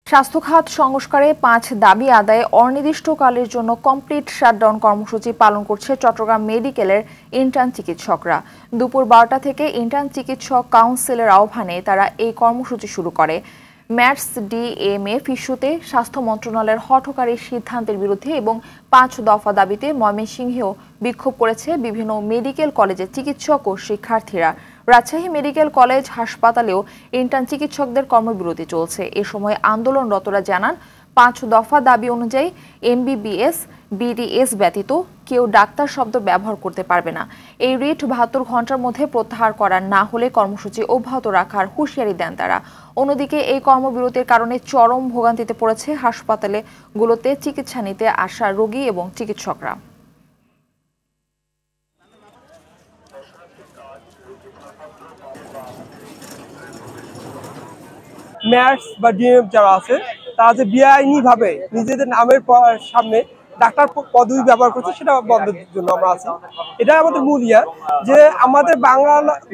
স্বাস্থ্য খাত সংস্কারে ৫ দাবি আদায়ে অনির্দিষ্টকালের জন্য কমপ্লিট শাটডাউন কর্মসূচি পালন করছে চট্টগ্রাম মেডিকেলের ইন্টার্ন চিকিৎসকরা। দুপুর ১২টা থেকে ইন্টার্ন চিকিৎসক কাউন্সিলের আহ্বানে তারা এই কর্মসূচি শুরু করে। ম্যাটস ডিএমএফ ইস্যুতে স্বাস্থ্য মন্ত্রণালয়ের হঠকারী সিদ্ধান্তের বিরুদ্ধে এবং ৫ দফা দাবিতে ময়মনসিংহেও বিক্ষোভ করেছে বিভিন্ন মেডিকেল কলেজের চিকিৎসক ও শিক্ষার্থীরা। রাজশাহী মেডিকেল কলেজ হাসপাতালেও ইন্টার্ন চিকিৎসকদের কর্মবিরতি চলছে। এ সময় আন্দোলনরতরা জানান, ৫ দফা দাবি অনুযায়ী এমবিবিএস, বিডিএস ব্যতীত কেউ ডাক্তার শব্দ ব্যবহার করতে পারবে না। এই রিট ৭২ ঘন্টার মধ্যে প্রত্যাহার করা না হলে কর্মসূচি অব্যাহত রাখার হুঁশিয়ারি দেন তারা। অন্যদিকে এই কর্মবিরতির কারণে চরম ভোগান্তিতে পড়েছে হাসপাতালগুলোতে চিকিৎসা নিতে আসা রোগী এবং চিকিৎসকরা। ম্যাটস বা ডিএমএফ যারা আছে তারা যে বেআইনি ভাবে নিজেদের নামের সামনে ডাক্তার পদবি ব্যবহার করছে সেটা বন্ধের জন্য আমরা আছি। এটা আমাদের মূল যে আমাদের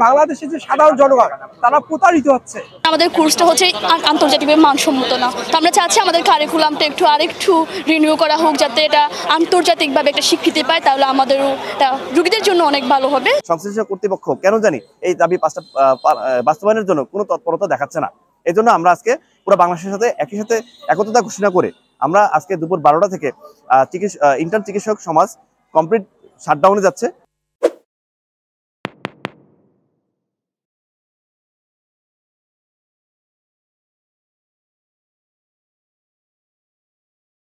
বাংলাদেশের যে সাধারণ জনগণ তারা প্রতারিত হচ্ছে। আমাদের কোর্সটা হচ্ছে আন্তর্জাতিকভাবে মানসম্মত না, তো আমরা চাচ্ছি আমাদের কারিকুলামটা আরেকটু রিনিউ করা হোক, যাতে এটা আন্তর্জাতিকভাবে একটা স্বীকৃতি পায়, তাহলে আমাদেরও রোগীদের জন্য অনেক ভালো হবে। সংশ্লিষ্ট কর্তৃপক্ষ কেন জানি এই দাবি বাস্তবায়নের জন্য কোনো তৎপরতা দেখাচ্ছে না। এই জন্য আমরা আজকে পুরো বাংলাদেশের সাথে একই সাথে একত্রতা ঘোষণা করে আমরা আজকে দুপুর ১২টা থেকে ইন্টার্ন চিকিৎসক সমাজ কমপ্লিট শাটডাউনে যাচ্ছে।